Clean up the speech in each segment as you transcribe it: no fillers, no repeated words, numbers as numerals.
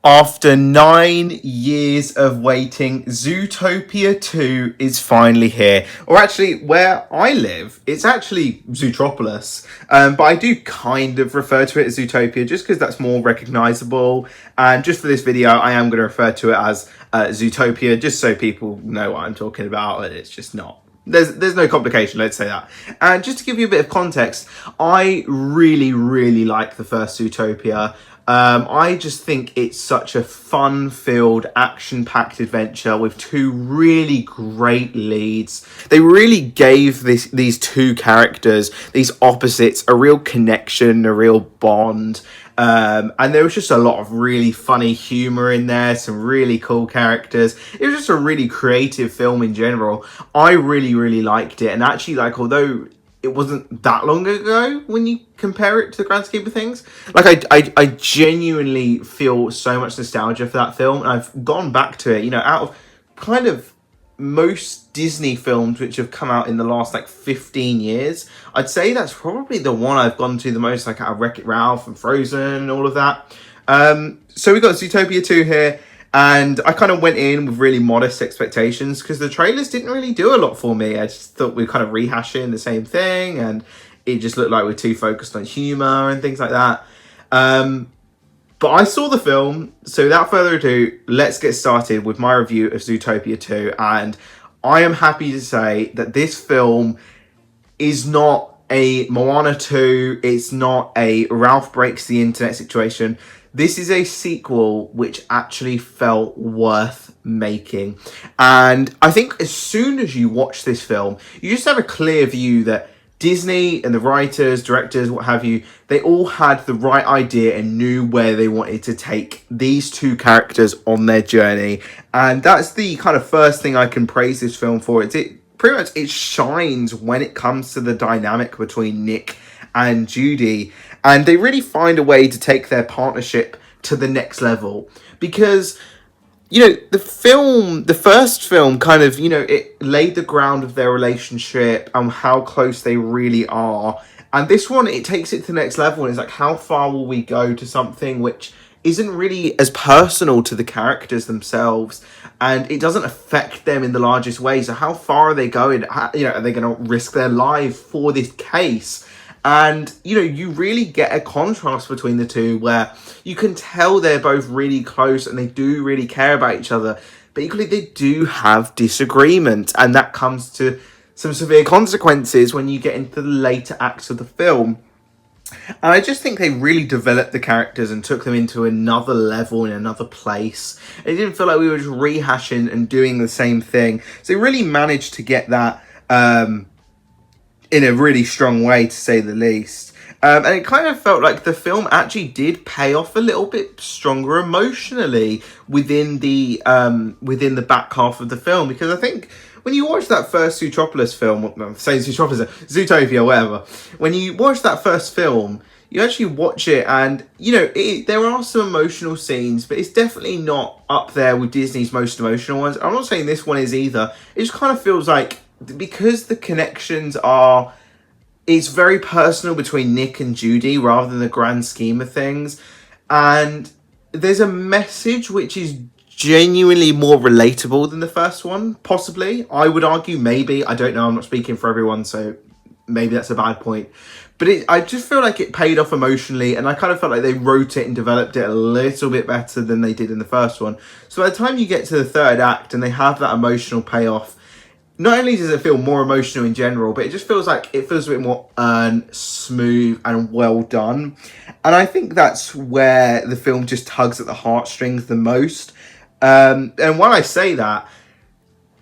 After 9 years of waiting, Zootopia 2 is finally here. Or actually, where I live, it's actually Zootropolis. But I do kind of refer to it as Zootopia just because that's more recognisable. And just for this video, I am going to refer to it as Zootopia just so people know what I'm talking about. And it's just not. There's no complication, let's say that. And just to give you a bit of context, I really like the first Zootopia. I just think it's such a fun-filled, action-packed adventure with two really great leads. They really gave these two characters, these opposites, a real connection, a real bond. And there was just a lot of really funny humor in there, some really cool characters. It was just a really creative film in general. I really liked it. And actually, like, although it wasn't that long ago when you compare it to the grand scheme of things, like I genuinely feel so much nostalgia for that film. And I've gone back to it, you know, out of kind of most Disney films which have come out in the last like 15 years, I'd say that's probably the one I've gone to the most, like out of Wreck-It Ralph and Frozen and all of that. So we got Zootopia 2 here, and I kind of went in with really modest expectations because the trailers didn't really do a lot for me. I just thought we were kind of rehashing the same thing, and it just looked like we're too focused on humor and things like that. But I saw the film, so without further ado, let's get started with my review of Zootopia 2. And I am happy to say that this film is not a Moana 2, it's not a Ralph Breaks the Internet situation. This is a sequel which actually felt worth making. And I think as soon as you watch this film, you just have a clear view that Disney and the writers, directors, what have you, they all had the right idea and knew where they wanted to take these two characters on their journey. And that's the kind of first thing I can praise this film for. It pretty much it shines when it comes to the dynamic between Nick and Judy. And they really find a way to take their partnership to the next level. Because, you know, the first film kind of, you know, it laid the ground of their relationship and how close they really are. And this one, it takes it to the next level. And it's like, how far will we go to something which isn't really as personal to the characters themselves, and it doesn't affect them in the largest way. So how far are they going? You know, are they going to risk their life for this case? And, you know, you really get a contrast between the two where you can tell they're both really close and they do really care about each other. But equally, they do have disagreement. And that comes to some severe consequences when you get into the later acts of the film. And I just think they really developed the characters and took them into another level in another place. It didn't feel like we were just rehashing and doing the same thing. So they really managed to get that in a really strong way, to say the least. And it kind of felt like the film actually did pay off a little bit stronger emotionally within the back half of the film. Because I think when you watch that first Zootropolis film, say Zootropolis, Zootopia, whatever, when you watch that first film, you actually watch it and, you know, there are some emotional scenes, but it's definitely not up there with Disney's most emotional ones. I'm not saying this one is either. It just kind of feels like, because the connections are, it's very personal between Nick and Judy rather than the grand scheme of things. And there's a message which is genuinely more relatable than the first one, possibly. I would argue, maybe. I don't know. I'm not speaking for everyone, so maybe that's a bad point. But I just feel like it paid off emotionally, and I kind of felt like they wrote it and developed it a little bit better than they did in the first one. So by the time you get to the third act and they have that emotional payoff, not only does it feel more emotional in general, but it just feels like it feels a bit more smooth and well done. And I think that's where the film just tugs at the heartstrings the most. And when I say that,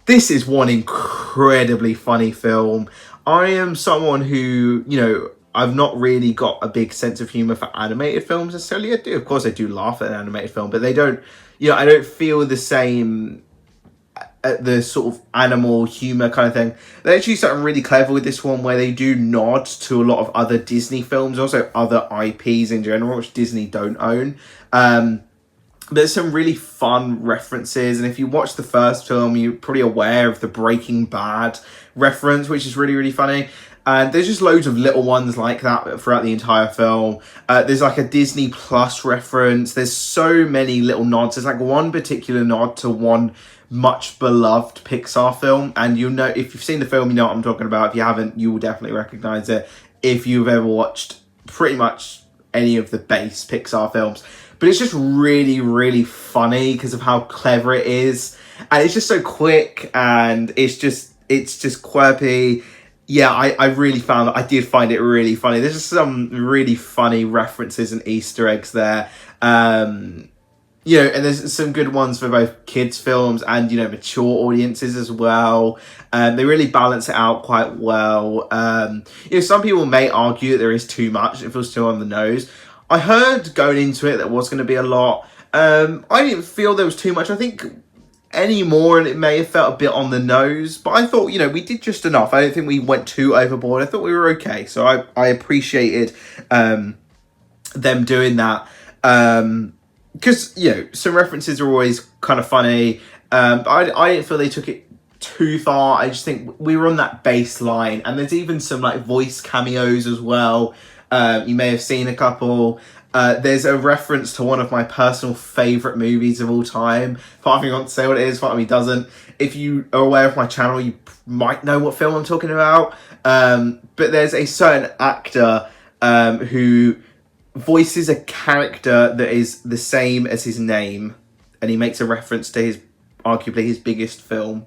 this is one incredibly funny film. I am someone who, you know, I've not really got a big sense of humor for animated films necessarily. I do, of course, I do laugh at an animated film, but they don't, you know, I don't feel the same, the sort of animal humor kind of thing. They actually something really clever with this one where they do nod to a lot of other Disney films, also other IPs in general, which Disney don't own. There's some really fun references, and if you watch the first film, you're pretty aware of the Breaking Bad reference, which is really funny. And there's just loads of little ones like that throughout the entire film. There's like a Disney Plus reference. There's so many little nods. There's like one particular nod to one much beloved Pixar film, and you'll know, if you've seen the film, you know what I'm talking about. If you haven't, you will definitely recognize it if you've ever watched pretty much any of the base Pixar films. But it's just really, really funny because of how clever it is, and it's just so quick, and it's just quirky. Yeah, I really found that. I did find it really funny. There's just some really funny references and Easter eggs there. You know, and there's some good ones for both kids' films and, you know, mature audiences as well. They really balance it out quite well. You know, some people may argue that there is too much. It feels too on the nose. I heard going into it there was going to be a lot. I didn't feel there was too much. I think any more and it may have felt a bit on the nose. But I thought, you know, we did just enough. I don't think we went too overboard. I thought we were okay. So I appreciated them doing that. Because, you know, some references are always kind of funny. But I didn't feel they took it too far. I just think we were on that baseline. And there's even some, like, voice cameos as well. You may have seen a couple. There's a reference to one of my personal favourite movies of all time. Part of me wants to say what it is, part of me doesn't. If you are aware of my channel, you might know what film I'm talking about. But there's a certain actor who voices a character that is the same as his name, and he makes a reference to his arguably his biggest film.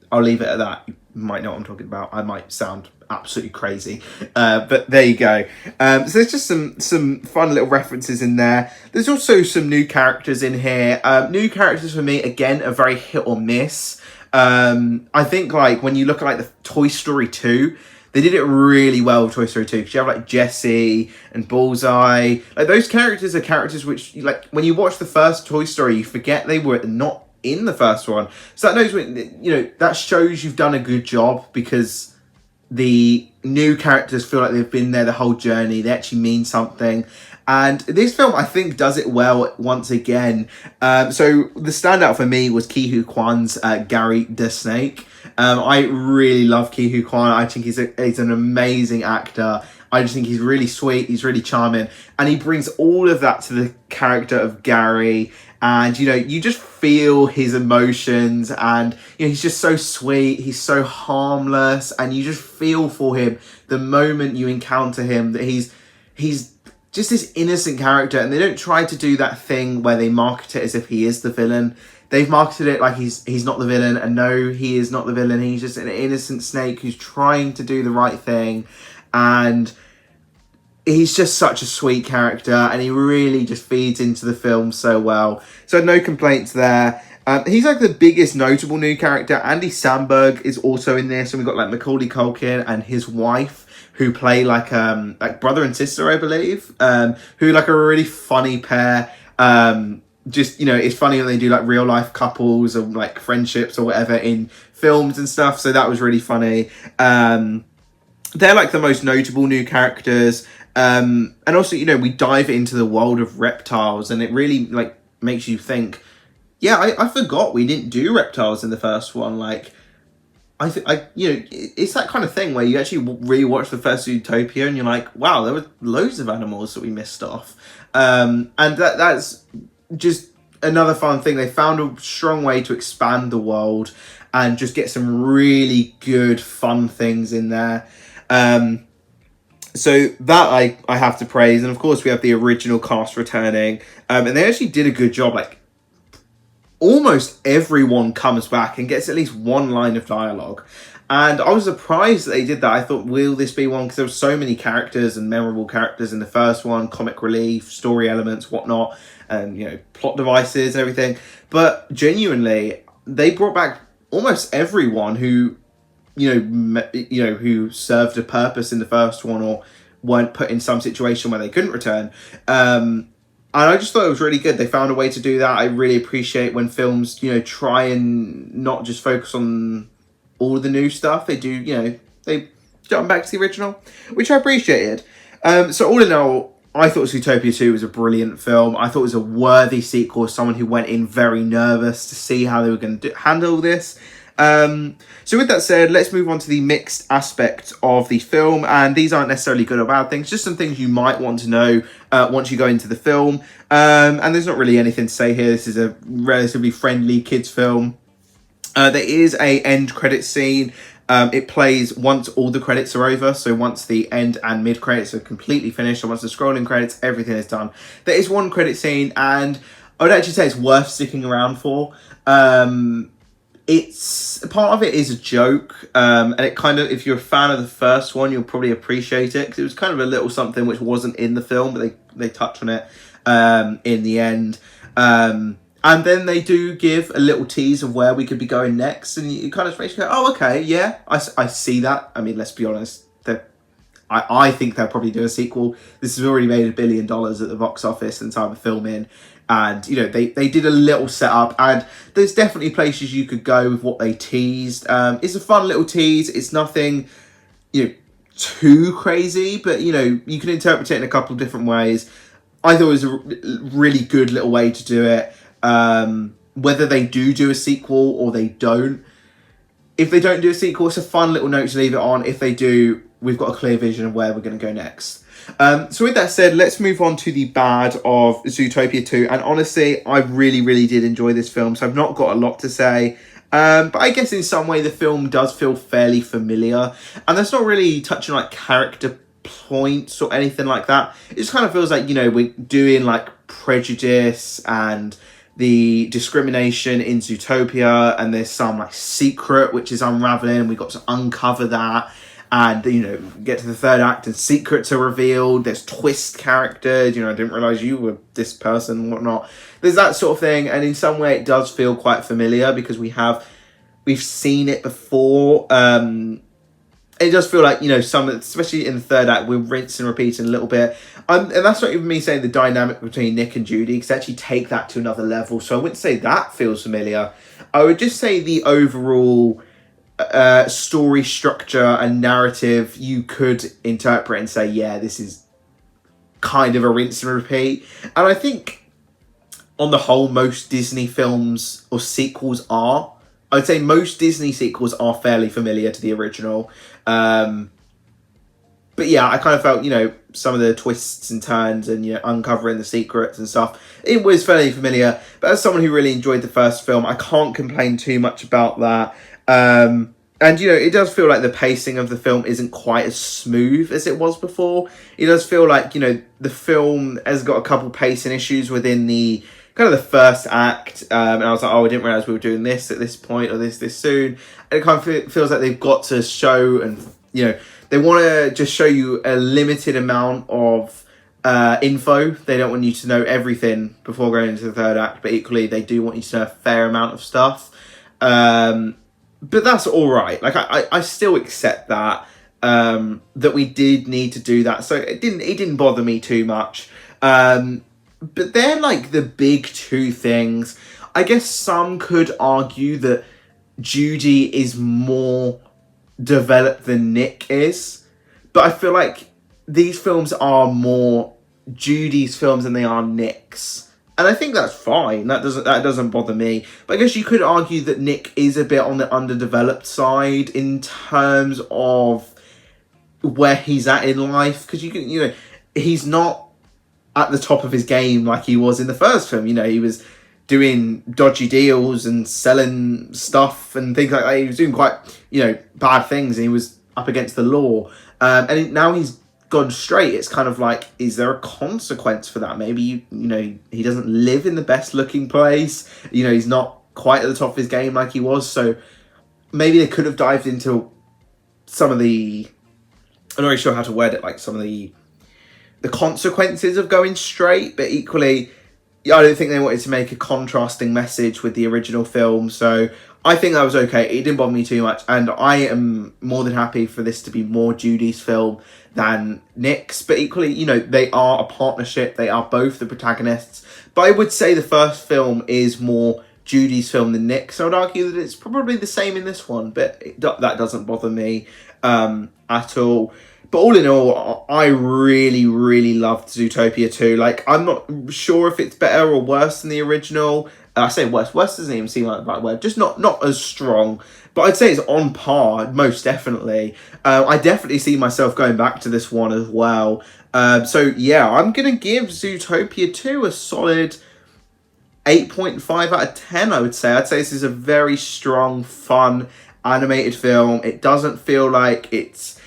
I'll leave it at that. You might know what I'm talking about. I might sound absolutely crazy, but there you go. So there's just some fun little references in there. There's also some new characters in here. New characters for me, again, are very hit or miss. I think, like, when you look at like the Toy Story 2, they did it really well with Toy Story 2, because you have like Jessie and Bullseye. Like, those characters are characters which, like, when you watch the first Toy Story, you forget they were not in the first one. So that knows, you know, that shows you've done a good job, because the new characters feel like they've been there the whole journey. They actually mean something. And this film, I think, does it well once again. So the standout for me was Ke Huy Quan's Gary the Snake. I really love Ke Huy Quan. I think he's an amazing actor. I just think he's really sweet. He's really charming. And he brings all of that to the character of Gary. And, you know, you just feel his emotions. And, you know, he's just so sweet. He's so harmless. And you just feel for him the moment you encounter him, that he's just this innocent character. And they don't try to do that thing where they market it as if he is the villain. They've marketed it like he's not the villain, and no, he is not the villain. He's just an innocent snake who's trying to do the right thing, and he's just such a sweet character, and he really just feeds into the film so well. So no complaints there. He's like the biggest notable new character. Andy Samberg is also in this, and we've got like Macaulay Culkin and his wife, who play like brother and sister, I believe, who like are a really funny pair. Just, you know, it's funny when they do like real life couples or like friendships or whatever in films and stuff. So that was really funny. They're like the most notable new characters. And also, you know, we dive into the world of reptiles, and it really like makes you think, yeah, I forgot we didn't do reptiles in the first one. Like, you know, it's that kind of thing where you actually rewatch the first Zootopia and you're like, wow, there were loads of animals that we missed off. And that's just another fun thing. They found a strong way to expand the world and just get some really good fun things in there. So that I have to praise. And of course we have the original cast returning, and they actually did a good job. Like, almost everyone comes back and gets at least one line of dialogue. And I was surprised that they did that. I thought, will this be one? Because there were so many characters and memorable characters in the first one, comic relief, story elements, whatnot, and, you know, plot devices and everything. But genuinely, they brought back almost everyone who, who served a purpose in the first one or weren't put in some situation where they couldn't return. And I just thought it was really good. They found a way to do that. I really appreciate when films, you know, try and not just focus on all of the new stuff. They do, you know, they jump back to the original, which I appreciated. So all in all, I thought Zootopia 2 was a brilliant film. I thought it was a worthy sequel, someone who went in very nervous to see how they were going to handle this. So with that said, let's move on to the mixed aspect of the film. And these aren't necessarily good or bad things, just some things you might want to know once you go into the film. And there's not really anything to say here. This is a relatively friendly kids film. There is a end credit scene. It plays once all the credits are over. So once the end and mid credits are completely finished, and once the scrolling credits, everything is done. There is one credit scene, and I would actually say it's worth sticking around for. It's part of it is a joke, and it kind of, if you're a fan of the first one, you'll probably appreciate it, because it was kind of a little something which wasn't in the film, but they touch on it in the end. And then they do give a little tease of where we could be going next, and you kind of go, oh, okay, yeah, I see that. I mean, let's be honest, I think they'll probably do a sequel. This has already made $1 billion at the box office in time of filming, and they did a little setup, and there's definitely places you could go with what they teased. It's a fun little tease. It's nothing too crazy, but you can interpret it in a couple of different ways. I thought it was a really good little way to do it. Whether they do a sequel or they don't, if they don't do a sequel, it's a fun little note to leave it on. If they do, we've got a clear vision of where we're going to go next. So with that said, let's move on to the bad of Zootopia 2. And honestly, I really, really did enjoy this film, so I've not got a lot to say. But I guess in some way the film does feel fairly familiar. And that's not really touching like character points or anything like that. It just kind of feels like, we're doing like prejudice and the discrimination in Zootopia, and there's some like secret which is unraveling. We got to uncover that, and get to the third act and secrets are revealed. There's twist characters. I didn't realize you were this person and whatnot. There's that sort of thing, and in some way it does feel quite familiar because we've seen it before. It does feel like, some, especially in the third act, we're rinsing and repeating a little bit. And that's not even me saying the dynamic between Nick and Judy, because actually take that to another level. So I wouldn't say that feels familiar. I would just say the overall story structure and narrative, you could interpret and say, yeah, this is kind of a rinse and repeat. And I think, on the whole, most Disney films or sequels are. I'd say most Disney sequels are fairly familiar to the original. But yeah, I kind of felt, some of the twists and turns and, uncovering the secrets and stuff, it was fairly familiar. But as someone who really enjoyed the first film, I can't complain too much about that. And, it does feel like the pacing of the film isn't quite as smooth as it was before. It does feel like, the film has got a couple pacing issues within the kind of the first act, and I was like, I didn't realize we were doing this at this point or this soon. And it kind of feels like they've got to show, and they want to just show you a limited amount of info. They don't want you to know everything before going into the third act, but equally they do want you to know a fair amount of stuff. But that's all right. Like I still accept that that we did need to do that, so it didn't bother me too much. But they're like the big two things. I guess some could argue that Judy is more developed than Nick is. But I feel like these films are more Judy's films than they are Nick's. And I think that's fine. That doesn't bother me. But I guess you could argue that Nick is a bit on the underdeveloped side in terms of where he's at in life. Because he's not at the top of his game like he was in the first film. He was doing dodgy deals and selling stuff and things like that. He was doing quite, bad things, and he was up against the law. And now he's gone straight. It's kind of like, is there a consequence for that? Maybe, he doesn't live in the best looking place. He's not quite at the top of his game like he was. So maybe they could have dived into some of the, I'm not really sure how to word it, like some of the consequences of going straight, but equally, I don't think they wanted to make a contrasting message with the original film, so I think that was okay. It didn't bother me too much, and I am more than happy for this to be more Judy's film than Nick's, but equally, they are a partnership, they are both the protagonists, but I would say the first film is more Judy's film than Nick's, so I would argue that it's probably the same in this one, but that doesn't bother me at all. But all in all, I really, really loved Zootopia 2. Like, I'm not sure if it's better or worse than the original. I say worst. Worst doesn't even seem like the right word. Just not as strong. But I'd say it's on par, most definitely. I definitely see myself going back to this one as well. So yeah, I'm going to give Zootopia 2 a solid 8.5 out of 10, I would say. I'd say this is a very strong, fun, animated film. It doesn't feel like it's,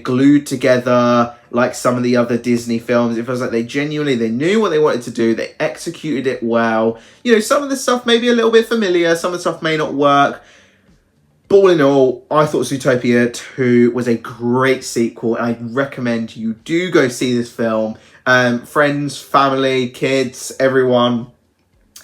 glued together like some of the other Disney films. It feels like they knew what they wanted to do. They executed it well. Some of the stuff may be a little bit familiar. Some of the stuff may not work. But all in all, I thought Zootopia 2 was a great sequel, and I'd recommend you do go see this film. Friends, family, kids, everyone.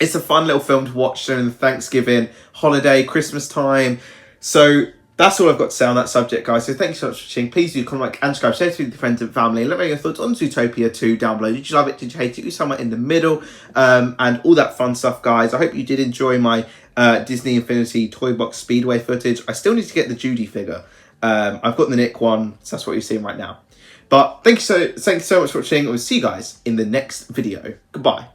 It's a fun little film to watch during the Thanksgiving holiday, Christmas time. So that's all I've got to say on that subject, guys. So thank you so much for watching. Please do comment, like, and subscribe. Share it with your friends and family. Let me know your thoughts on Zootopia 2 down below. Did you love it? Did you hate it? You somewhere in the middle. And all that fun stuff, guys. I hope you did enjoy my Disney Infinity Toy Box Speedway footage. I still need to get the Judy figure. I've got the Nick one, so that's what you're seeing right now. But thank you so much for watching. I will see you guys in the next video. Goodbye.